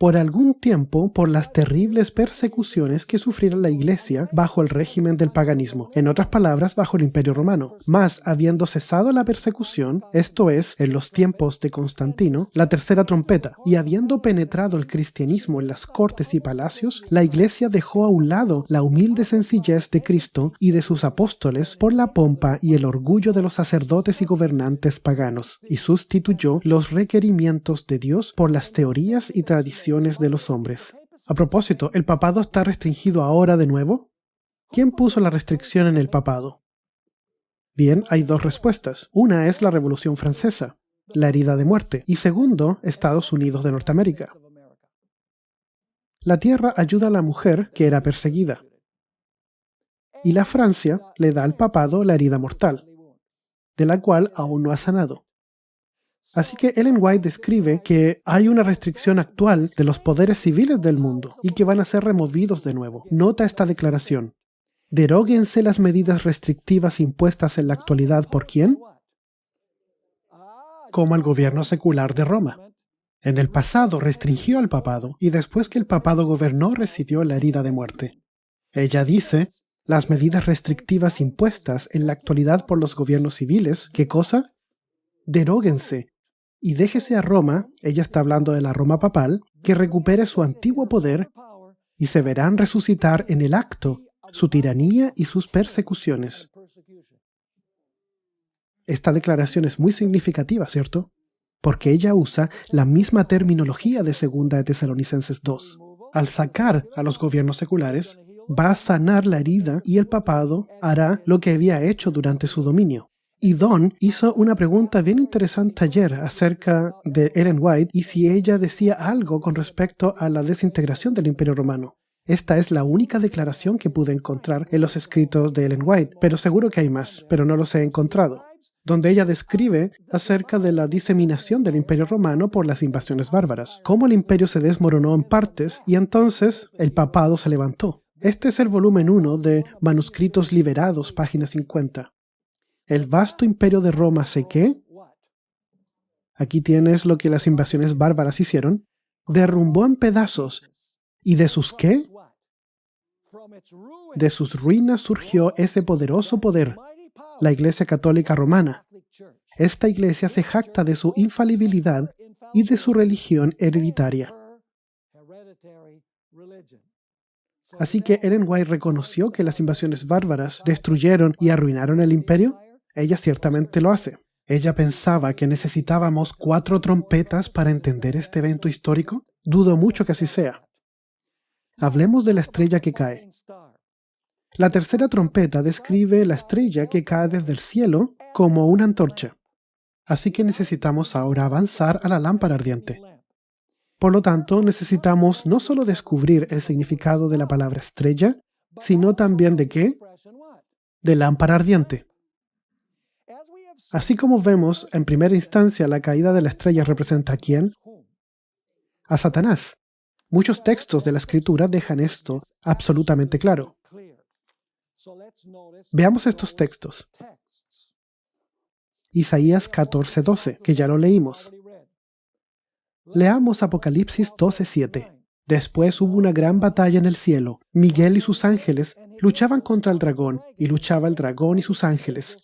Por algún tiempo, por las terribles persecuciones que sufriera la Iglesia bajo el régimen del paganismo, en otras palabras, bajo el Imperio Romano. Mas, habiendo cesado la persecución, esto es, en los tiempos de Constantino, la tercera trompeta, y habiendo penetrado el cristianismo en las cortes y palacios, la Iglesia dejó a un lado la humilde sencillez de Cristo y de sus apóstoles por la pompa y el orgullo de los sacerdotes y gobernantes paganos, y sustituyó los requerimientos de Dios por las teorías y tradiciones de los hombres. A propósito, ¿el papado está restringido ahora de nuevo? ¿Quién puso la restricción en el papado? Bien, hay 2 respuestas. Una es la Revolución Francesa, la herida de muerte, y segundo, Estados Unidos de Norteamérica. La tierra ayuda a la mujer que era perseguida, y la Francia le da al papado la herida mortal, de la cual aún no ha sanado. Así que Ellen White describe que hay una restricción actual de los poderes civiles del mundo y que van a ser removidos de nuevo. Nota esta declaración. Deróguense las medidas restrictivas impuestas en la actualidad ¿por quién? Como el gobierno secular de Roma. En el pasado restringió al papado y después que el papado gobernó recibió la herida de muerte. Ella dice, las medidas restrictivas impuestas en la actualidad por los gobiernos civiles, ¿qué cosa? Deróguense y déjese a Roma, ella está hablando de la Roma papal, que recupere su antiguo poder y se verán resucitar en el acto su tiranía y sus persecuciones. Esta declaración es muy significativa, ¿cierto? Porque ella usa la misma terminología de 2 de Tesalonicenses 2. Al sacar a los gobiernos seculares, va a sanar la herida y el papado hará lo que había hecho durante su dominio. Y Don hizo una pregunta bien interesante ayer acerca de Ellen White y si ella decía algo con respecto a la desintegración del Imperio Romano. Esta es la única declaración que pude encontrar en los escritos de Ellen White, pero seguro que hay más, pero no los he encontrado, donde ella describe acerca de la diseminación del Imperio Romano por las invasiones bárbaras, cómo el imperio se desmoronó en partes y entonces el papado se levantó. Este es el volumen 1 de Manuscritos Liberados, página 50. El vasto imperio de Roma se ¿qué? Aquí tienes lo que las invasiones bárbaras hicieron. Derrumbó en pedazos. ¿Y de sus qué? De sus ruinas surgió ese poderoso poder, la Iglesia Católica Romana. Esta iglesia se jacta de su infalibilidad y de su religión hereditaria. Así que Ellen White reconoció que las invasiones bárbaras destruyeron y arruinaron el imperio. Ella ciertamente lo hace. ¿Ella pensaba que necesitábamos 4 trompetas para entender este evento histórico? Dudo mucho que así sea. Hablemos de la estrella que cae. La tercera trompeta describe la estrella que cae desde el cielo como una antorcha. Así que necesitamos ahora avanzar a la lámpara ardiente. Por lo tanto, necesitamos no solo descubrir el significado de la palabra estrella, sino también de ¿qué? De lámpara ardiente. Así como vemos, en primera instancia, la caída de la estrella representa ¿a quién? A Satanás. Muchos textos de la Escritura dejan esto absolutamente claro. Veamos estos textos. Isaías 14:12, que ya lo leímos. Leamos Apocalipsis 12:7. Después hubo una gran batalla en el cielo. Miguel y sus ángeles luchaban contra el dragón, y luchaba el dragón y sus ángeles.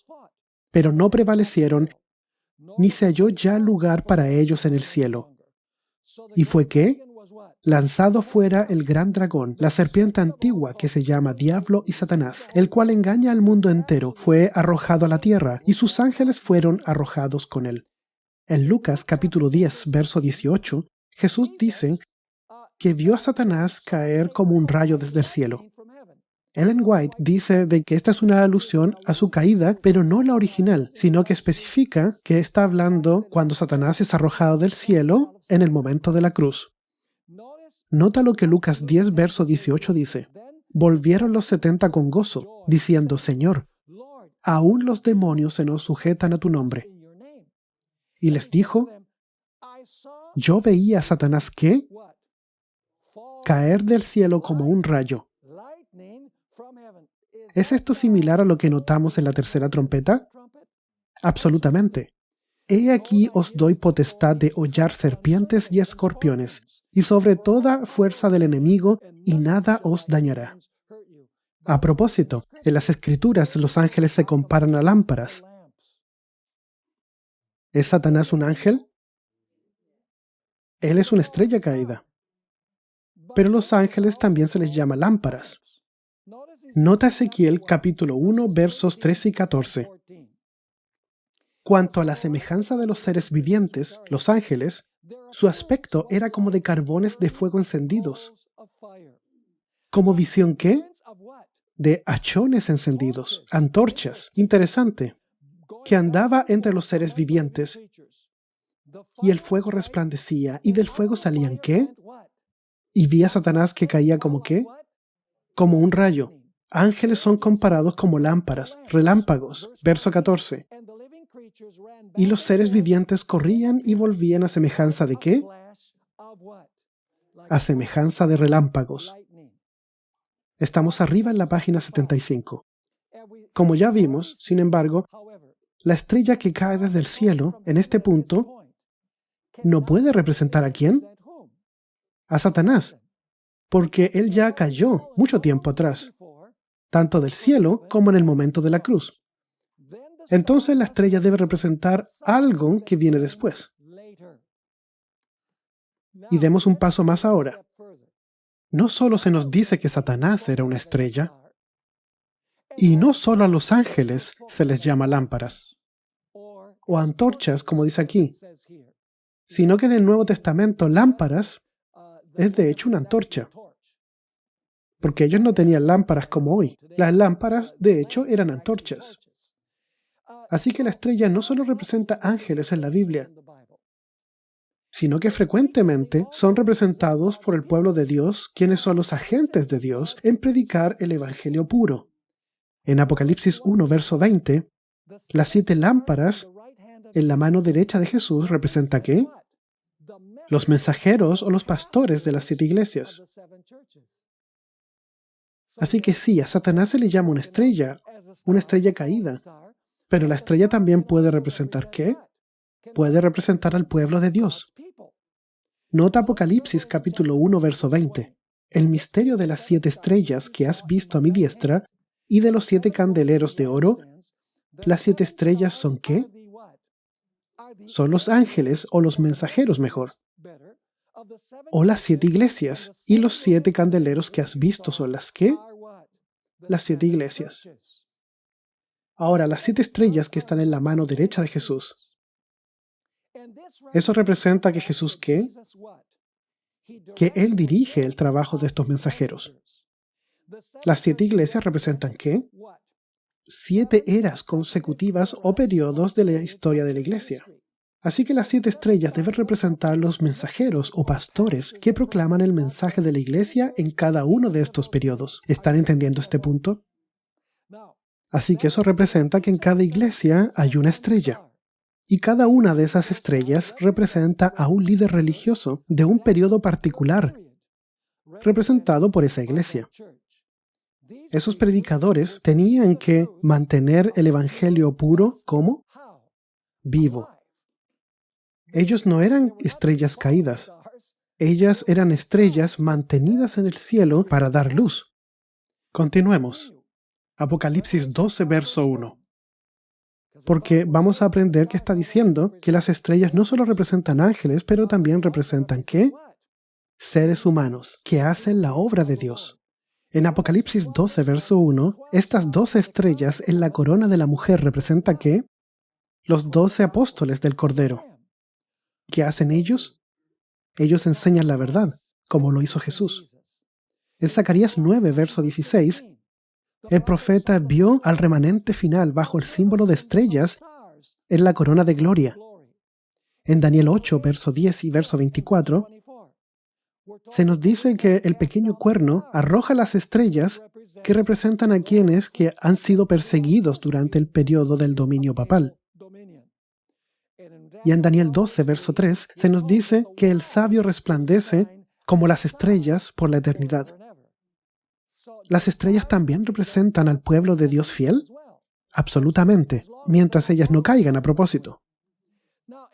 Pero no prevalecieron, ni se halló ya lugar para ellos en el cielo. ¿Y fue qué? Lanzado fuera el gran dragón, la serpiente antigua que se llama Diablo y Satanás, el cual engaña al mundo entero, fue arrojado a la tierra, y sus ángeles fueron arrojados con él. En Lucas capítulo 10, verso 18, Jesús dice que vio a Satanás caer como un rayo desde el cielo. Ellen White dice de que esta es una alusión a su caída, pero no la original, sino que especifica que está hablando cuando Satanás es arrojado del cielo en el momento de la cruz. Nota lo que Lucas 10, verso 18 dice. Volvieron los 70 con gozo, diciendo, Señor, aún los demonios se nos sujetan a tu nombre. Y les dijo, yo veía a Satanás ¿qué? Caer del cielo como un rayo. ¿Es esto similar a lo que notamos en la tercera trompeta? Absolutamente. He aquí os doy potestad de hollar serpientes y escorpiones, y sobre toda fuerza del enemigo, y nada os dañará. A propósito, en las Escrituras los ángeles se comparan a lámparas. ¿Es Satanás un ángel? Él es una estrella caída. Pero los ángeles también se les llama lámparas. Nota Ezequiel capítulo 1, versos 13 y 14. Cuanto a la semejanza de los seres vivientes, los ángeles, su aspecto era como de carbones de fuego encendidos. ¿Como visión qué? De hachones encendidos, antorchas. Interesante. Que andaba entre los seres vivientes, y el fuego resplandecía, y del fuego salían ¿qué? Y vi a Satanás que caía como ¿qué? Como un rayo. Ángeles son comparados como lámparas, relámpagos. Verso 14. Y los seres vivientes corrían y volvían a semejanza de ¿qué? A semejanza de relámpagos. Estamos arriba en la página 75. Como ya vimos, sin embargo, la estrella que cae desde el cielo, en este punto, no puede representar ¿a quién? A Satanás, porque él ya cayó mucho tiempo atrás, tanto del cielo como en el momento de la cruz. Entonces la estrella debe representar algo que viene después. Y demos un paso más ahora. No solo se nos dice que Satanás era una estrella, y no solo a los ángeles se les llama lámparas, o antorchas, como dice aquí, sino que en el Nuevo Testamento lámparas es de hecho una antorcha, porque ellos no tenían lámparas como hoy. Las lámparas, de hecho, eran antorchas. Así que la estrella no solo representa ángeles en la Biblia, sino que frecuentemente son representados por el pueblo de Dios, quienes son los agentes de Dios en predicar el Evangelio puro. En Apocalipsis 1, verso 20, las 7 lámparas en la mano derecha de Jesús representan ¿qué? Los mensajeros o los pastores de las 7 iglesias. Así que sí, a Satanás se le llama una estrella caída, pero la estrella también puede representar ¿qué? Puede representar al pueblo de Dios. Nota Apocalipsis capítulo 1, verso 20. El misterio de las 7 estrellas que has visto a mi diestra y de los 7 candeleros de oro. Las 7 estrellas son ¿qué? Son los ángeles o los mensajeros mejor. O las 7 iglesias, y los 7 candeleros que has visto son las ¿qué? Las 7 iglesias. Ahora, las 7 estrellas que están en la mano derecha de Jesús. Eso representa que Jesús ¿qué? Que Él dirige el trabajo de estos mensajeros. Las 7 iglesias representan ¿qué? 7 eras consecutivas o periodos de la historia de la iglesia. Así que las 7 estrellas deben representar los mensajeros o pastores que proclaman el mensaje de la iglesia en cada uno de estos periodos. ¿Están entendiendo este punto? Así que eso representa que en cada iglesia hay una estrella. Y cada una de esas estrellas representa a un líder religioso de un periodo particular, representado por esa iglesia. Esos predicadores tenían que mantener el evangelio puro, ¿cómo? Vivo. Ellos no eran estrellas caídas. Ellas eran estrellas mantenidas en el cielo para dar luz. Continuemos. Apocalipsis 12, verso 1. Porque vamos a aprender que está diciendo que las estrellas no solo representan ángeles, pero también representan ¿qué? Seres humanos que hacen la obra de Dios. En Apocalipsis 12, verso 1, estas 12 estrellas en la corona de la mujer representan ¿qué? Los 12 apóstoles del Cordero. ¿Qué hacen ellos? Ellos enseñan la verdad, como lo hizo Jesús. En Zacarías 9, verso 16, el profeta vio al remanente final bajo el símbolo de estrellas en la corona de gloria. En Daniel 8, verso 10 y verso 24, se nos dice que el pequeño cuerno arroja las estrellas que representan a quienes que han sido perseguidos durante el periodo del dominio papal. Y en Daniel 12, verso 3, se nos dice que el sabio resplandece como las estrellas por la eternidad. ¿Las estrellas también representan al pueblo de Dios fiel? Absolutamente, mientras ellas no caigan a propósito.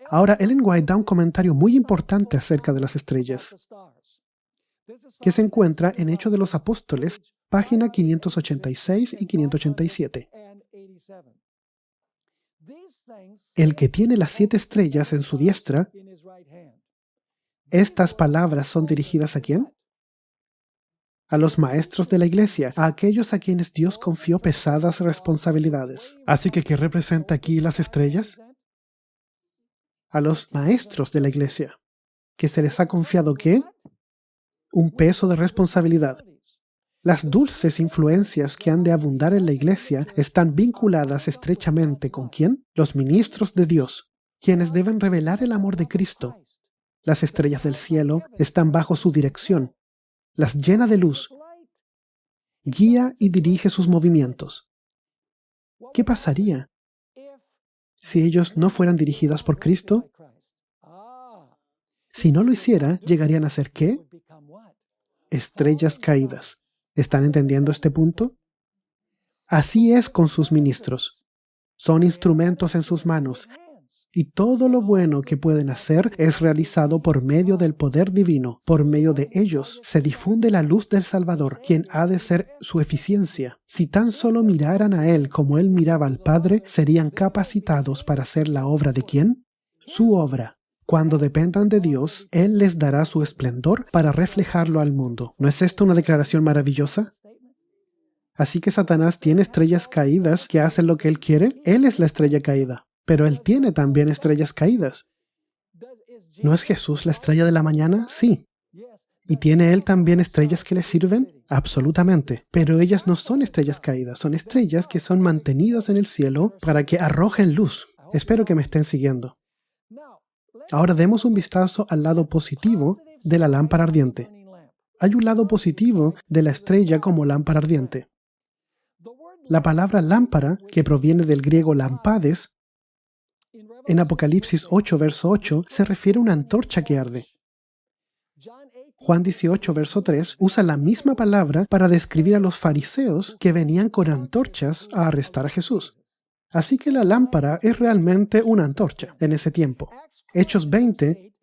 Ahora, Ellen White da un comentario muy importante acerca de las estrellas, que se encuentra en Hechos de los Apóstoles, página 586 y 587. El que tiene las 7 estrellas en su diestra, estas palabras son dirigidas ¿a quién? A los maestros de la iglesia, a aquellos a quienes Dios confió pesadas responsabilidades. Así que, ¿qué representa aquí las estrellas? A los maestros de la iglesia, que se les ha confiado ¿qué? Un peso de responsabilidad. Las dulces influencias que han de abundar en la iglesia están vinculadas estrechamente ¿con quién? Los ministros de Dios, quienes deben revelar el amor de Cristo. Las estrellas del cielo están bajo su dirección. Las llena de luz, guía y dirige sus movimientos. ¿Qué pasaría si ellos no fueran dirigidas por Cristo? Si no lo hiciera, llegarían a ser ¿qué? Estrellas caídas. ¿Están entendiendo este punto? Así es con sus ministros. Son instrumentos en sus manos, y todo lo bueno que pueden hacer es realizado por medio del poder divino. Por medio de ellos se difunde la luz del Salvador, quien ha de ser su eficiencia. Si tan solo miraran a Él como Él miraba al Padre, serían capacitados para hacer la obra de ¿quién? Su obra. Cuando dependan de Dios, Él les dará su esplendor para reflejarlo al mundo. ¿No es esto una declaración maravillosa? Así que Satanás tiene estrellas caídas que hacen lo que él quiere. Él es la estrella caída, pero él tiene también estrellas caídas. ¿No es Jesús la estrella de la mañana? Sí. ¿Y tiene él también estrellas que le sirven? Absolutamente. Pero ellas no son estrellas caídas, son estrellas que son mantenidas en el cielo para que arrojen luz. Espero que me estén siguiendo. Ahora demos un vistazo al lado positivo de la lámpara ardiente. Hay un lado positivo de la estrella como lámpara ardiente. La palabra lámpara, que proviene del griego lampades, en Apocalipsis 8, verso 8, se refiere a una antorcha que arde. Juan 18, verso 3, usa la misma palabra para describir a los fariseos que venían con antorchas a arrestar a Jesús. Así que la lámpara es realmente una antorcha en ese tiempo. Hechos 20,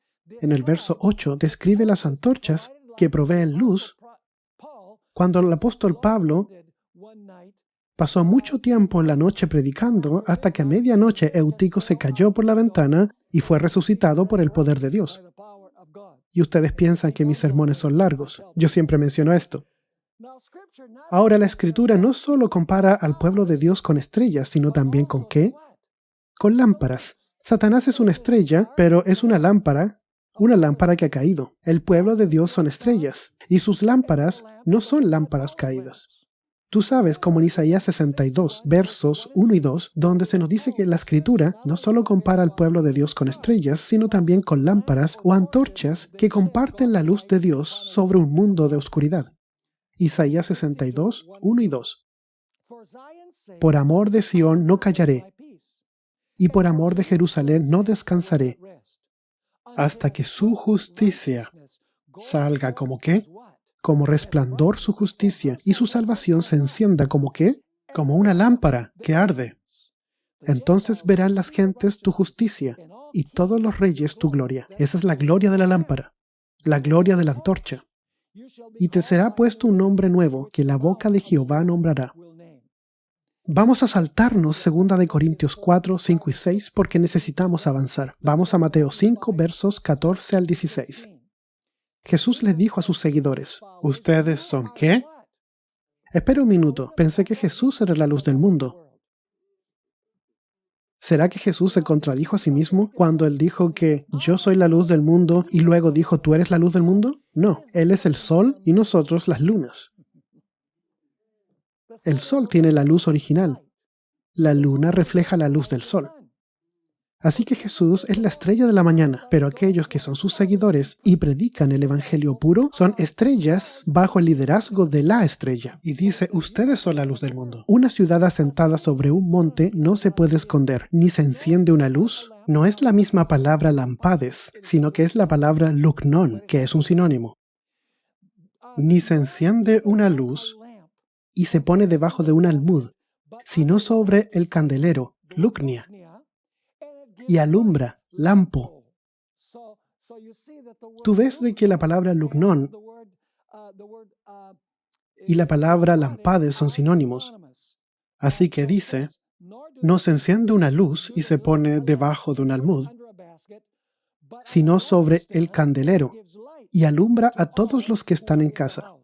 en el verso 8, describe las antorchas que proveen luz. Cuando el apóstol Pablo pasó mucho tiempo en la noche predicando hasta que a medianoche Eutico se cayó por la ventana y fue resucitado por el poder de Dios. Y ustedes piensan que mis sermones son largos. Yo siempre menciono esto. Ahora la Escritura no solo compara al pueblo de Dios con estrellas, sino también ¿con qué? Con lámparas. Satanás es una estrella, pero es una lámpara que ha caído. El pueblo de Dios son estrellas, y sus lámparas no son lámparas caídas. Tú sabes, como en Isaías 62, versos 1 y 2, donde se nos dice que la Escritura no solo compara al pueblo de Dios con estrellas, sino también con lámparas o antorchas que comparten la luz de Dios sobre un mundo de oscuridad. Isaías 62, 1 y 2. Por amor de Sión no callaré, y por amor de Jerusalén no descansaré, hasta que su justicia salga como ¿qué? Como resplandor su justicia, y su salvación se encienda como ¿qué? Como una lámpara que arde. Entonces verán las gentes tu justicia, y todos los reyes tu gloria. Esa es la gloria de la lámpara, la gloria de la antorcha. Y te será puesto un nombre nuevo que la boca de Jehová nombrará. Vamos a saltarnos 2 Corintios 4, 5 y 6 porque necesitamos avanzar. Vamos a Mateo 5, versos 14 al 16. Jesús les dijo a sus seguidores, ¿ustedes son qué? Espera un minuto, pensé que Jesús era la luz del mundo. ¿Será que Jesús se contradijo a sí mismo cuando él dijo que yo soy la luz del mundo y luego dijo tú eres la luz del mundo? No, él es el sol y nosotros las lunas. El sol tiene la luz original. La luna refleja la luz del sol. Así que Jesús es la estrella de la mañana, pero aquellos que son sus seguidores y predican el evangelio puro son estrellas bajo el liderazgo de la estrella. Y dice, ustedes son la luz del mundo. Una ciudad asentada sobre un monte no se puede esconder, ni se enciende una luz. No es la misma palabra lampades, sino que es la palabra luknon, que es un sinónimo. Ni se enciende una luz y se pone debajo de un almud, sino sobre el candelero, luknia, y alumbra, lampo. Tú ves de que la palabra luknon y la palabra lampades son sinónimos. Así que dice, no se enciende una luz y se pone debajo de un almud, sino sobre el candelero, y alumbra a todos los que están en casa.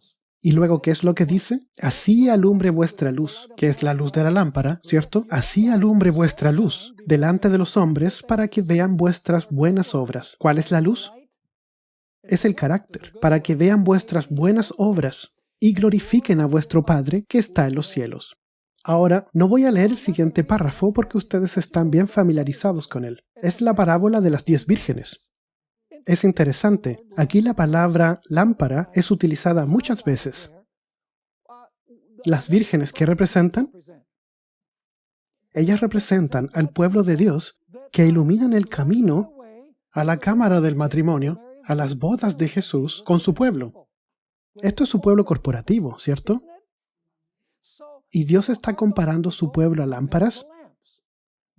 Y luego, ¿qué es lo que dice? Así alumbre vuestra luz, que es la luz de la lámpara, ¿cierto? Así alumbre vuestra luz delante de los hombres para que vean vuestras buenas obras. ¿Cuál es la luz? Es el carácter, para que vean vuestras buenas obras y glorifiquen a vuestro Padre que está en los cielos. Ahora, no voy a leer el siguiente párrafo porque ustedes están bien familiarizados con él. Es la parábola de las 10 vírgenes. Es interesante, aquí la palabra lámpara es utilizada muchas veces. Las vírgenes, ¿qué representan? Ellas representan al pueblo de Dios que iluminan el camino a la cámara del matrimonio, a las bodas de Jesús con su pueblo. Esto es su pueblo corporativo, ¿cierto? ¿Y Dios está comparando su pueblo a lámparas?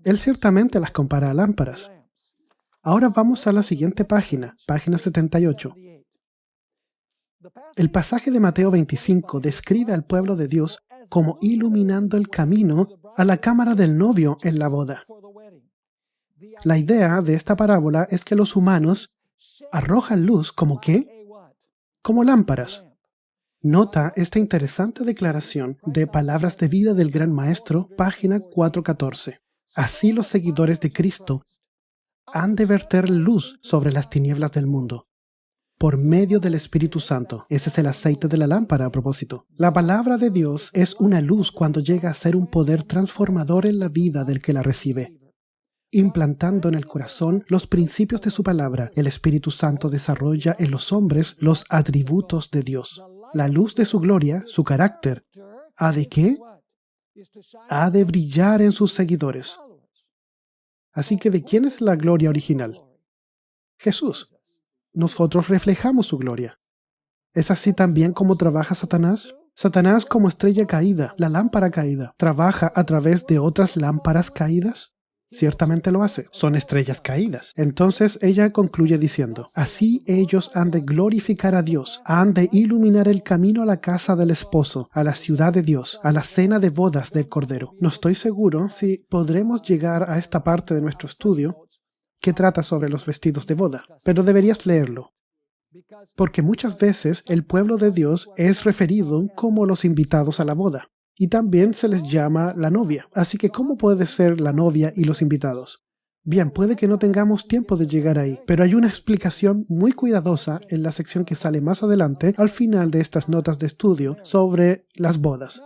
Él ciertamente las compara a lámparas. Ahora vamos a la siguiente página, página 78. El pasaje de Mateo 25 describe al pueblo de Dios como iluminando el camino a la cámara del novio en la boda. La idea de esta parábola es que los humanos arrojan luz ¿como qué? Como lámparas. Nota esta interesante declaración de Palabras de Vida del Gran Maestro, página 414. Así los seguidores de Cristo han de verter luz sobre las tinieblas del mundo, por medio del Espíritu Santo. Ese es el aceite de la lámpara a propósito. La palabra de Dios es una luz cuando llega a ser un poder transformador en la vida del que la recibe. Implantando en el corazón los principios de su palabra, el Espíritu Santo desarrolla en los hombres los atributos de Dios. La luz de su gloria, su carácter, ¿ha de qué? Ha de brillar en sus seguidores. Así que, ¿de quién es la gloria original? Jesús. Nosotros reflejamos su gloria. ¿Es así también como trabaja Satanás? Satanás, como estrella caída, la lámpara caída, ¿trabaja a través de otras lámparas caídas? Ciertamente lo hace. Son estrellas caídas. Entonces ella concluye diciendo, así ellos han de glorificar a Dios, han de iluminar el camino a la casa del esposo, a la ciudad de Dios, a la cena de bodas del Cordero. No estoy seguro si podremos llegar a esta parte de nuestro estudio que trata sobre los vestidos de boda, pero deberías leerlo, porque muchas veces el pueblo de Dios es referido como los invitados a la boda. Y también se les llama la novia. Así que, ¿cómo puede ser la novia y los invitados? Bien, puede que no tengamos tiempo de llegar ahí, pero hay una explicación muy cuidadosa en la sección que sale más adelante, al final de estas notas de estudio, sobre las bodas.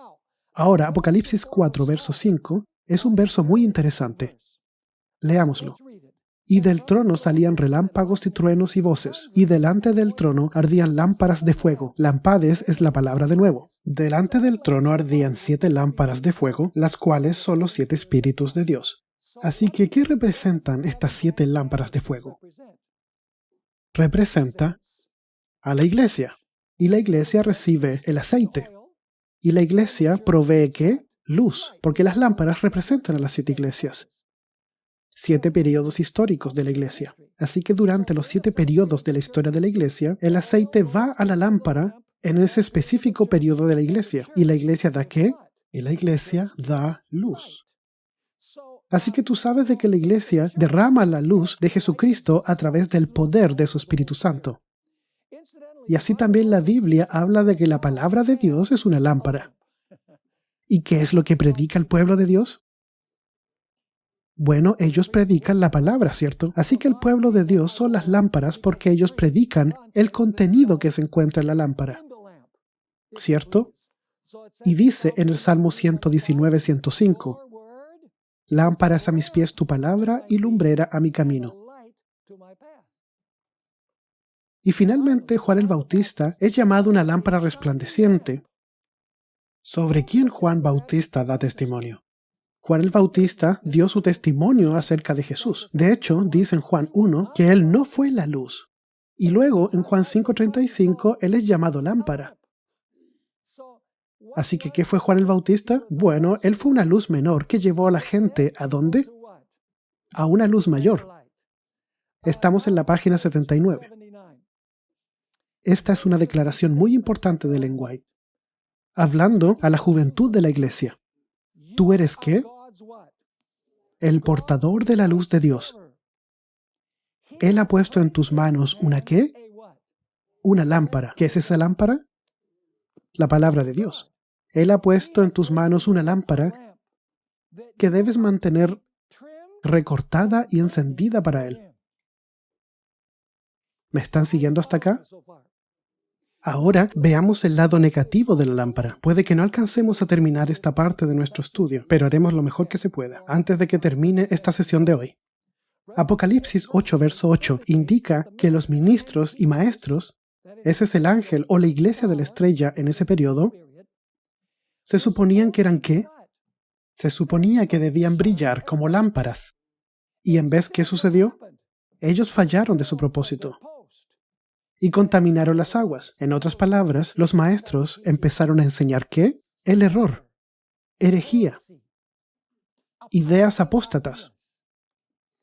Ahora, Apocalipsis 4, verso 5, es un verso muy interesante. Leámoslo. Y del trono salían relámpagos y truenos y voces, y delante del trono ardían lámparas de fuego. Lampades es la palabra de nuevo. Delante del trono ardían 7 lámparas de fuego, las cuales son los 7 espíritus de Dios. Así que, ¿qué representan estas 7 lámparas de fuego? Representa a la iglesia, y la iglesia recibe el aceite. Y la iglesia provee, ¿qué? Luz, porque las lámparas representan a las 7 iglesias. 7 periodos históricos de la iglesia. Así que durante los 7 periodos de la historia de la iglesia, el aceite va a la lámpara en ese específico periodo de la iglesia. ¿Y la iglesia da qué? Y la iglesia da luz. Así que tú sabes de que la iglesia derrama la luz de Jesucristo a través del poder de su Espíritu Santo. Y así también la Biblia habla de que la palabra de Dios es una lámpara. ¿Y qué es lo que predica el pueblo de Dios? Bueno, ellos predican la palabra, ¿cierto? Así que el pueblo de Dios son las lámparas porque ellos predican el contenido que se encuentra en la lámpara, ¿cierto? Y dice en el Salmo 119, 105, lámpara es a mis pies tu palabra y lumbrera a mi camino. Y finalmente Juan el Bautista es llamado una lámpara resplandeciente. ¿Sobre quién Juan Bautista da testimonio? Juan el Bautista dio su testimonio acerca de Jesús. De hecho, dice en Juan 1 que él no fue la luz. Y luego en Juan 5:35 él es llamado lámpara. Así que, ¿qué fue Juan el Bautista? Bueno, él fue una luz menor que llevó a la gente ¿a dónde? A una luz mayor. Estamos en la página 79. Esta es una declaración muy importante de Ellen White, hablando a la juventud de la iglesia. ¿Tú eres qué? El portador de la luz de Dios. Él ha puesto en tus manos ¿una qué? Una lámpara. ¿Qué es esa lámpara? La palabra de Dios. Él ha puesto en tus manos una lámpara que debes mantener recortada y encendida para Él. ¿Me están siguiendo hasta acá? Ahora veamos el lado negativo de la lámpara. Puede que no alcancemos a terminar esta parte de nuestro estudio, pero haremos lo mejor que se pueda antes de que termine esta sesión de hoy. Apocalipsis 8, verso 8 indica que los ministros y maestros, ese es el ángel o la iglesia de la estrella en ese periodo, se suponían que eran ¿qué? Se suponía que debían brillar como lámparas. ¿Y en vez qué sucedió? Ellos fallaron de su propósito. y contaminaron las aguas. En otras palabras, los maestros empezaron a enseñar ¿qué? El error, herejía, ideas apóstatas.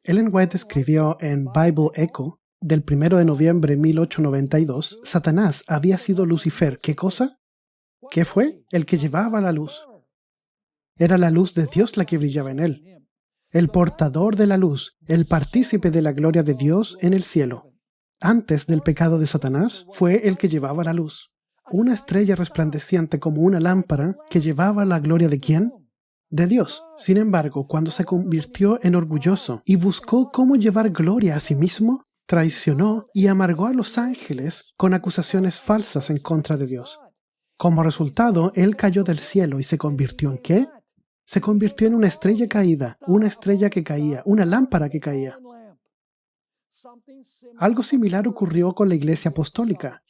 Ellen White escribió en Bible Echo del 1 de noviembre de 1892, Satanás había sido Lucifer. ¿Qué cosa? ¿Qué fue? El que llevaba la luz. Era la luz de Dios la que brillaba en él. El portador de la luz, el partícipe de la gloria de Dios en el cielo. Antes del pecado de Satanás, fue el que llevaba la luz. Una estrella resplandeciente como una lámpara que llevaba la gloria ¿de quién? De Dios. Sin embargo, cuando se convirtió en orgulloso y buscó cómo llevar gloria a sí mismo, traicionó y amargó a los ángeles con acusaciones falsas en contra de Dios. Como resultado, él cayó del cielo y se convirtió ¿en qué? Se convirtió en una estrella caída, una estrella que caía, una lámpara que caía. Algo similar ocurrió con la Iglesia Apostólica.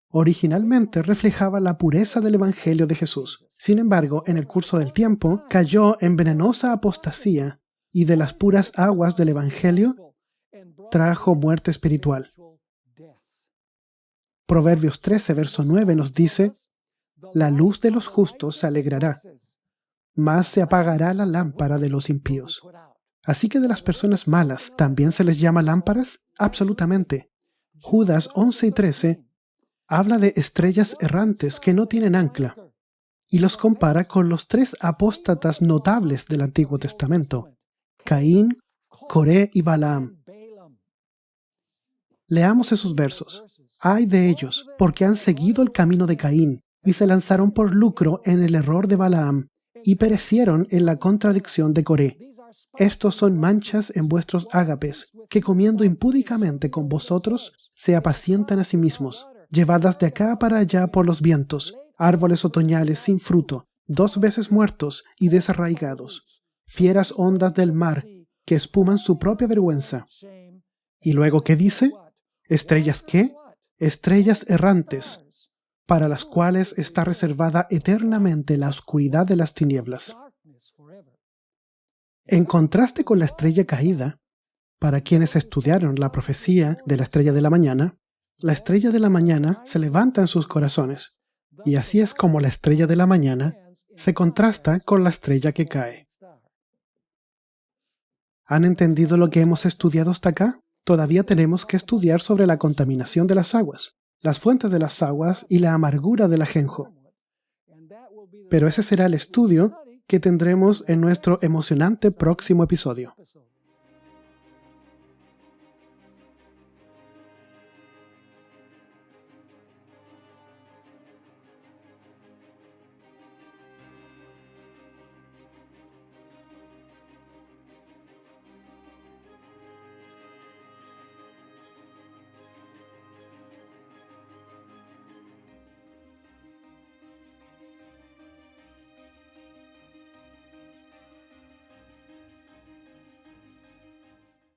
Originalmente reflejaba la pureza del Evangelio de Jesús. Sin embargo, en el curso del tiempo, cayó en venenosa apostasía y de las puras aguas del Evangelio trajo muerte espiritual. Proverbios 13, verso 9 nos dice, la luz de los justos se alegrará, mas se apagará la lámpara de los impíos. Así que de las personas malas, ¿también se les llama lámparas? Absolutamente. Judas 11 y 13 habla de estrellas errantes que no tienen ancla y los compara con los tres apóstatas notables del Antiguo Testamento, Caín, Coré y Balaam. Leamos esos versos. Ay de ellos, porque han seguido el camino de Caín y se lanzaron por lucro en el error de Balaam y perecieron en la contradicción de Coré. Estos son manchas en vuestros ágapes, que comiendo impúdicamente con vosotros, se apacientan a sí mismos, llevadas de acá para allá por los vientos, árboles otoñales sin fruto, 2 veces muertos y desarraigados, fieras ondas del mar, que espuman su propia vergüenza. ¿Y luego qué dice? ¿Estrellas qué? Estrellas errantes, para las cuales está reservada eternamente la oscuridad de las tinieblas. En contraste con la estrella caída, para quienes estudiaron la profecía de la estrella de la mañana se levanta en sus corazones, y así es como la estrella de la mañana se contrasta con la estrella que cae. ¿Han entendido lo que hemos estudiado hasta acá? Todavía tenemos que estudiar sobre la contaminación de las aguas, las fuentes de las aguas y la amargura del ajenjo. Pero ese será el estudio que tendremos en nuestro emocionante próximo episodio.